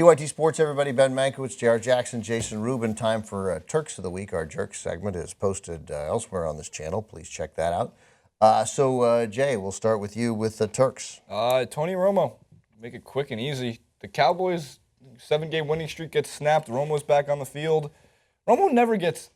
PYT Sports, everybody. Ben Mankiewicz, J.R. Jackson, Jason Rubin. Time for Turks of the Week. Our Jerks segment is posted elsewhere on this channel. Please check that out. Jay, we'll start with you with the Turks. Tony Romo. Make it quick and easy. The Cowboys' 7-game winning streak gets snapped. Romo's back on the field. Romo never gets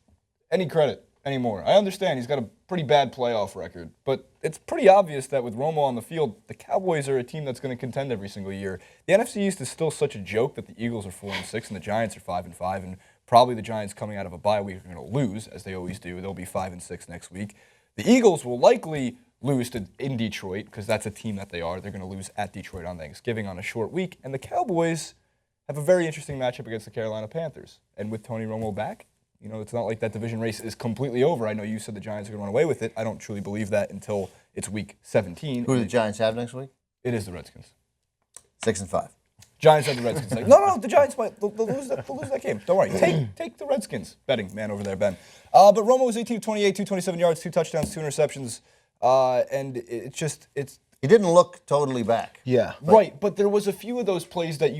any credit anymore. I understand he's got a pretty bad playoff record, but it's pretty obvious that with Romo on the field, the Cowboys are a team that's going to contend every single year. The NFC East is still such a joke that the Eagles are 4-6 and the Giants are 5-5, and probably the Giants coming out of a bye week are going to lose, as they always do. They'll be 5-6 next week. The Eagles will likely lose in Detroit because that's a team that they are. They're going to lose at Detroit on Thanksgiving on a short week, and the Cowboys have a very interesting matchup against the Carolina Panthers. And with Tony Romo back, you know, it's not like that division race is completely over. I know you said the Giants are going to run away with it. I don't truly believe that until it's week 17. Who do the Giants have next week? It is the Redskins. 6-5. Giants have the Redskins. No, the Giants might they'll lose that game. Don't worry. Take the Redskins. Betting man over there, Ben. But Romo was 18 of 28, 227 yards, 2 touchdowns, 2 interceptions. And it's He didn't look totally back. Yeah. Right, but there was a few of those plays that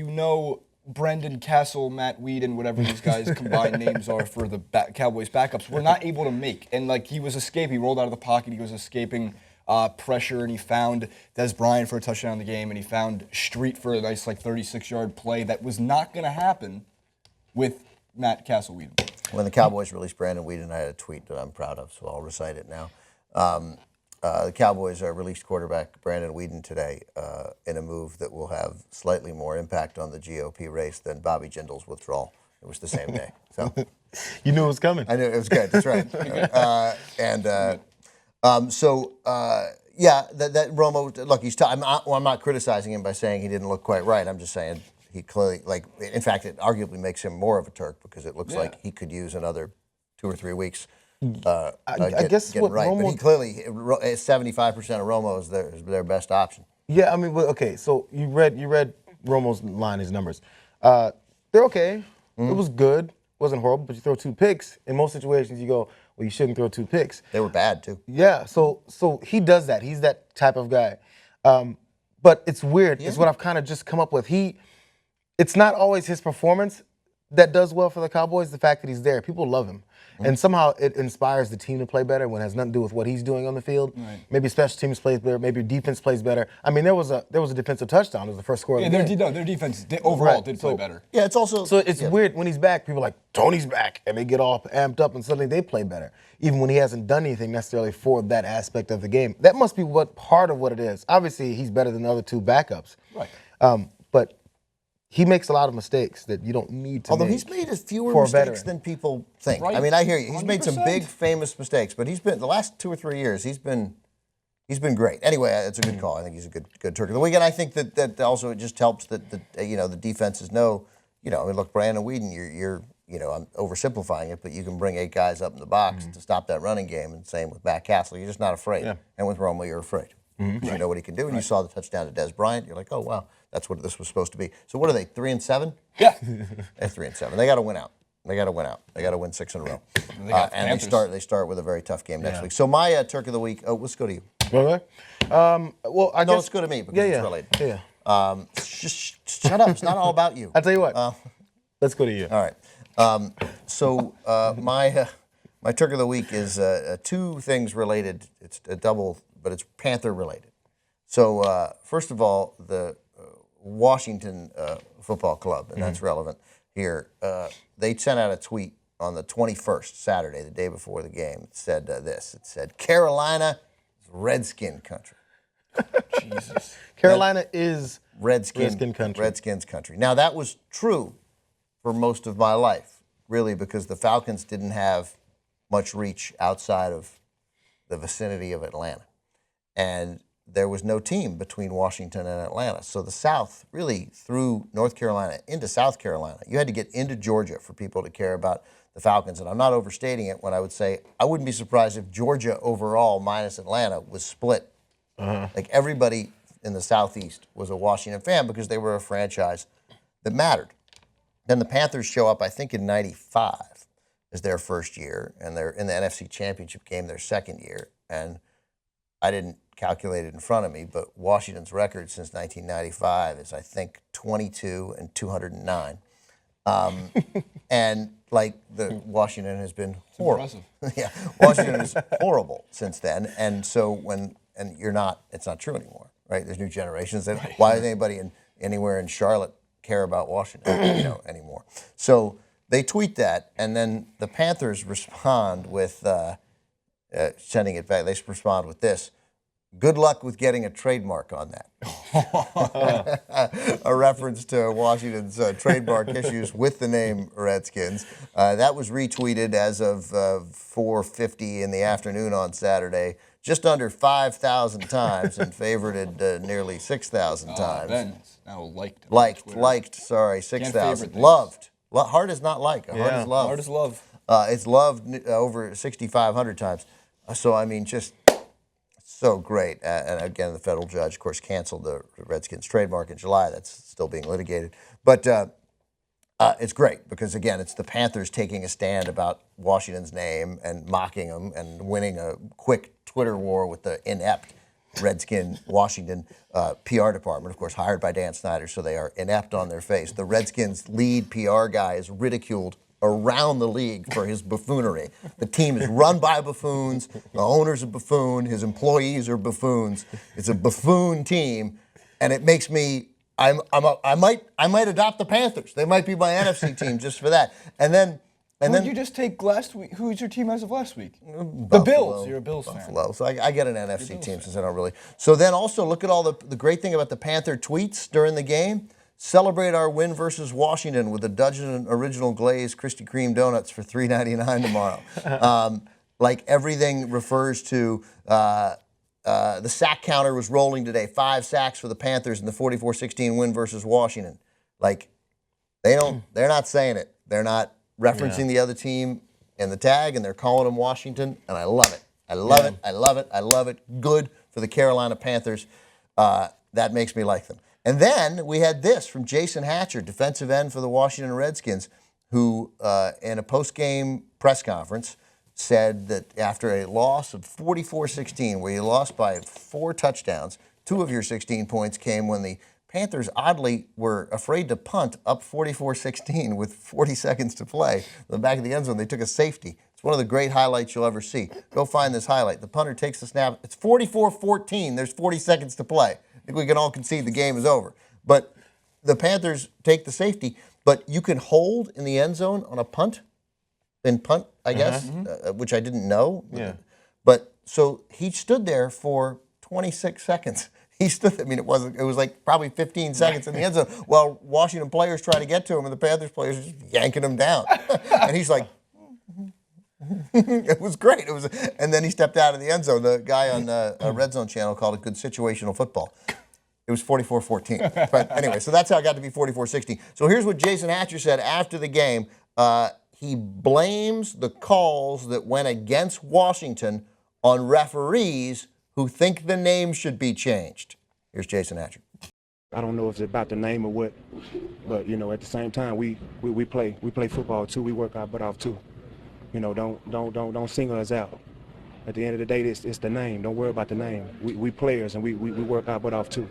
Brendan Castle, Matt Weeden, whatever these guys' combined names are for the Cowboys backups, were not able to make. And he was escaping. He rolled out of the pocket. He was escaping pressure, and he found Des Bryant for a touchdown in the game, and he found Street for a nice 36-yard play that was not going to happen with Matt Castle-Weeden. When the Cowboys released Brandon Weeden, I had a tweet that I'm proud of, so I'll recite it now. The Cowboys released quarterback Brandon Weeden today in a move that will have slightly more impact on the GOP race than Bobby Jindal's withdrawal. It was the same day. So you knew it was coming. I knew it was good. That's right. That Romo. Look, I'm not criticizing him by saying he didn't look quite right. I'm just saying he clearly, in fact, it arguably makes him more of a Turk because it looks like he could use another 2 or 3 weeks. I guess what right, Romo, but he clearly 75% of Romo is their best option. Yeah, I mean, okay. So you read Romo's line, his numbers. They're okay. It was good. Wasn't horrible, but you throw 2 picks. In most situations, you go, well, you shouldn't throw 2 picks. They were bad too. Yeah. So he does that. He's that type of guy. But it's weird. It's what I've kind of just come up with. It's not always his performance that does well for the Cowboys. The fact that he's there, people love him. And somehow it inspires the team to play better when it has nothing to do with what he's doing on the field. Right. Maybe special teams plays better. Maybe defense plays better. I mean, there was a defensive touchdown. It was the first score of the game. Their defense overall did play better. Yeah, it's also so it's weird when he's back. People are like, Tony's back, and they get all amped up, and suddenly they play better, even when he hasn't done anything necessarily for that aspect of the game. That must be part of what it is. Obviously, he's better than the other 2 backups. Right. But he makes a lot of mistakes that you don't need to. Although make he's made fewer mistakes than people think. Right. I mean, I hear you. He's made some 100%. big, famous mistakes, but he's been the last 2 or 3 years. He's been great. Anyway, it's a good call. I think he's a good Turk of the week, and I think that also it just helps that the defenses know. I mean, look, Brandon Weeden, you're I'm oversimplifying it, but you can bring 8 guys up in the box to stop that running game, and same with Matt Castle. You're just not afraid. Yeah. And with Romo, you're afraid. You know what he can do, and you saw the touchdown to Des Bryant. You're like, oh wow, that's what this was supposed to be. So what are they? 3-7? Yeah, they're 3-7. They got to win out. They got to win 6 in a row. And they start with a very tough game next week. So my Turk of the week. Oh, let's go to you. Okay. Well, I guess let's go to me because it's related. Yeah. Just shut up. It's not all about you. I'll tell you what. Let's go to you. All right. My Turk of the week is 2 things related. It's a double, but it's Panther related. So first of all, the Washington Football Club, and that's relevant here. They sent out a tweet on the 21st, Saturday, the day before the game. It said this. It said, Carolina is Redskin country. Jesus. Carolina is Redskin country. Redskins country. Now, that was true for most of my life, really, because the Falcons didn't have much reach outside of the vicinity of Atlanta. And there was no team between Washington and Atlanta. So the South really threw North Carolina into South Carolina. You had to get into Georgia for people to care about the Falcons. And I'm not overstating it when I would say I wouldn't be surprised if Georgia overall, minus Atlanta, was split. Like everybody in the Southeast was a Washington fan because they were a franchise that mattered. Then the Panthers show up, I think, in '95 as their first year, and they're in the NFC Championship game their second year. And I didn't calculated in front of me, but Washington's record since 1995 is, I think, 22-209. And like Washington has been horrible. Yeah, Washington is horrible since then. And so it's not true anymore, right? There's new generations. Why does anybody anywhere in Charlotte care about Washington, anymore? So they tweet that, and then the Panthers respond with sending it back. They respond with this: "Good luck with getting a trademark on that." A reference to Washington's trademark issues with the name Redskins. That was retweeted as of 4:50 in the afternoon on Saturday, just under 5,000 times, and favorited nearly 6,000 times. Ben's now liked. Liked. Sorry, 6,000. favorite Loved. Hard is not like. Hard is love. Hard is love. It's loved over 6,500 times. So I mean, just so great. And again, the federal judge, of course, canceled the Redskins trademark in July. That's still being litigated. But it's great because, again, it's the Panthers taking a stand about Washington's name and mocking them and winning a quick Twitter war with the inept Redskin Washington PR department, of course, hired by Dan Snyder, so they are inept on their face. The Redskins' lead PR guy is ridiculed around the league for his buffoonery. The team is run by buffoons. The owner's a buffoon. His employees are buffoons. It's a buffoon team, and it makes me. I might adopt the Panthers. They might be my NFC team just for that. And then You just take last week. Who's your team as of last week? Buffalo, The Bills. You're a Bills fan. Buffalo. So I get an NFC team since I don't really. So then also look at all the great thing about the Panther tweets during the game. Celebrate our win versus Washington with a dozen original glazed Krispy Kreme donuts for $3.99 tomorrow. Like everything refers to the sack counter was rolling today. 5 sacks for the Panthers in the 44-16 win versus Washington. Like they're not saying it. They're not referencing the other team in the tag, and they're calling them Washington, and I love it. I love it. I love it. I love it. Good for the Carolina Panthers. That makes me like them. And then we had this from Jason Hatcher, defensive end for the Washington Redskins, who in a post-game press conference said that after a loss of 44-16, where you lost by 4 touchdowns, 2 of your 16 points came when the Panthers, oddly, were afraid to punt up 44-16 with 40 seconds to play. In the back of the end zone, they took a safety. It's one of the great highlights you'll ever see. Go find this highlight. The punter takes the snap. It's 44-14. There's 40 seconds to play. I think we can all concede the game is over. But the Panthers take the safety. But you can hold in the end zone on a punt, I guess, which I didn't know. Yeah. But so he stood there for 26 seconds. He stood. I mean, it was like probably 15 seconds in the end zone while Washington players try to get to him, and the Panthers players are just yanking him down. And he's like, it was great. And then he stepped out of the end zone. The guy on a Red Zone channel called it good situational football. It was 44-14. But anyway, so that's how it got to be 44-16. So here's what Jason Hatcher said after the game. He blames the calls that went against Washington on referees who think the name should be changed. Here's Jason Hatcher. I don't know if it's about the name or what, but at the same time we play football too. We work our butt off too. Don't single us out. At the end of the day, it's the name. Don't worry about the name. We players and we work our butt off too.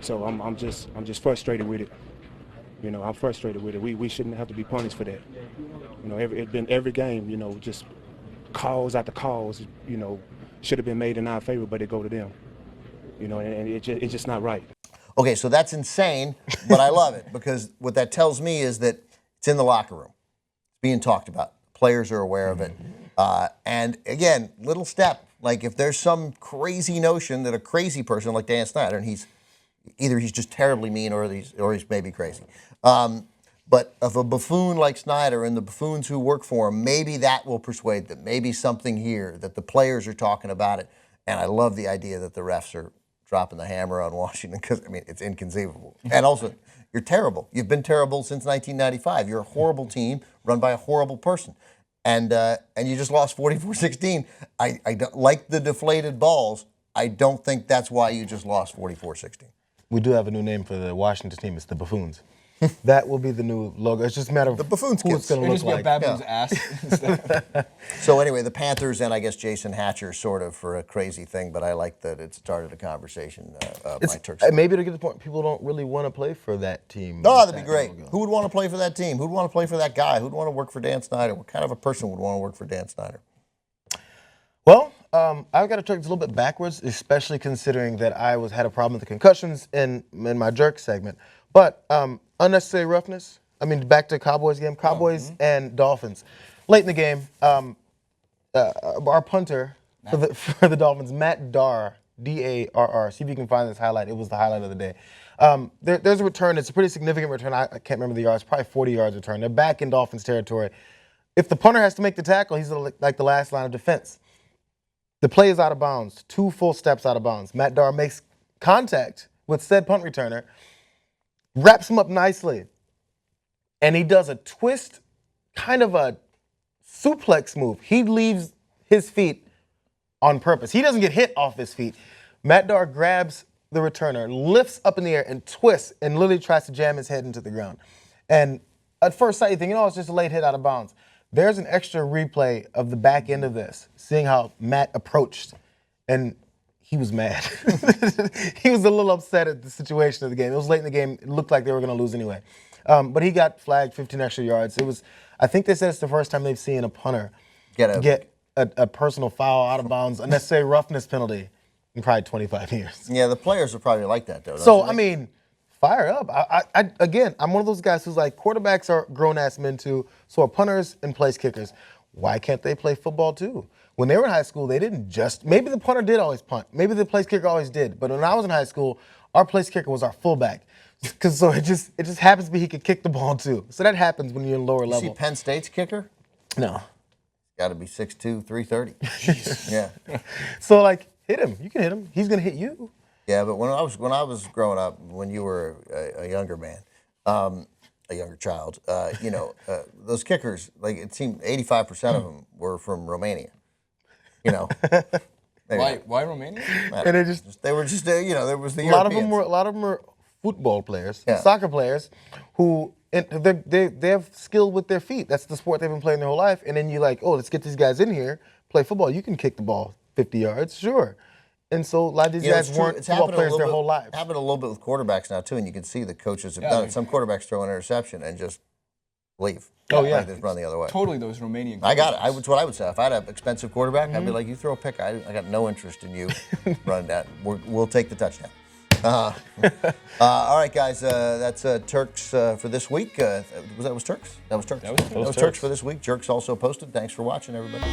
So I'm just frustrated with it. I'm frustrated with it. We shouldn't have to be punished for that. It's been every game. Just calls after calls. Should have been made in our favor, but they go to them. And it's just not right. Okay, so that's insane, but I love it because what that tells me is that it's in the locker room. It's being talked about. Players are aware of it. And again, little step, like if there's some crazy notion that a crazy person like Dan Snyder, and he's just terribly mean or he's maybe crazy. But of a buffoon like Snyder and the buffoons who work for him, maybe that will persuade them. Maybe something here that the players are talking about it. And I love the idea that the refs are dropping the hammer on Washington because, it's inconceivable. And also, you're terrible. You've been terrible since 1995. You're a horrible team run by a horrible person. And you just lost 44-16. I don't, like the deflated balls, I don't think that's why you just lost 44-16. We do have a new name for the Washington team. It's the Buffoons. That will be the new logo. It's just a matter of The buffoon who it's skins. going to It'll look just be a like. baboon's ass instead. So anyway, the Panthers and I guess Jason Hatcher sort of for a crazy thing, but I like that it started a conversation. My Turks. Maybe to get to the point, people don't really want to play for that team. Oh, with that'd be that great. logo. Who would want to play for that team? Who'd want to play for that guy? Who'd want to work for Dan Snyder? What kind of a person would want to work for Dan Snyder? Well, I've got to take this a little bit backwards, especially considering that I had a problem with the concussions in my jerk segment. But unnecessary roughness. I mean, back to Cowboys game. Cowboys and Dolphins. Late in the game, our punter for the Dolphins, Matt Darr, D-A-R-R. See if you can find this highlight. It was the highlight of the day. There's a return. It's a pretty significant return. I can't remember the yards. Probably 40 yards return. They're back in Dolphins territory. If the punter has to make the tackle, he's like the last line of defense. The play is out of bounds. 2 full steps out of bounds. Matt Darr makes contact with said punt returner, wraps him up nicely, and he does a twist, kind of a suplex move. He leaves his feet on purpose. He doesn't get hit off his feet. Matt Darr grabs the returner, lifts up in the air, and twists, and literally tries to jam his head into the ground. And at first sight, you think, it's just a late hit out of bounds. There's an extra replay of the back end of this, seeing how Matt approached, and he was mad. He was a little upset at the situation of the game. It was late in the game. It looked like they were going to lose anyway. But he got flagged 15 extra yards. I think they said it's the first time they've seen a punter get a personal foul, out of bounds, unnecessary roughness penalty in probably 25 years. Yeah, the players are probably like that, though. So, I mean, fire up. Again, I'm one of those guys who's like, quarterbacks are grown-ass men too, so are punters and place kickers. Why can't they play football too? When they were in high school, they didn't just, maybe the punter did always punt. Maybe the place kicker always did. But when I was in high school, our place kicker was our fullback. So it just happens to be he could kick the ball too. So that happens when you're in lower you level. see Penn State's kicker? No. Got to be 6'2", 330. Yeah. So like, hit him. You can hit him. He's gonna hit you. Yeah, but when I was growing up, when you were a younger man, a younger child, those kickers, like it seemed 85% of them were from Romania. Why Romania? And They were just there was the a lot of Europeans. them were football players, Yeah. soccer players, who they have skill with their feet. That's the sport they've been playing their whole life. And then you're like, let's get these guys in here, play football. You can kick the ball 50 yards, sure. And so a lot of these guys it's true. weren't It's football happened a players little their bit- whole lives. Happened a little bit with quarterbacks now too, and you can see the coaches have Yeah, done they- it. Some quarterbacks throw an interception and just leave. Oh, yeah. Like, just run the other way. Totally those Romanian. I got it. That's what I would say. If I had an expensive quarterback, I'd be like, you throw a pick. I got no interest in you running that. We'll take the touchdown. All right, guys. That's Turks for this week. Was Turks? That was Turks. That was Turks. That was Turks for this week. Jerks also posted. Thanks for watching, everybody.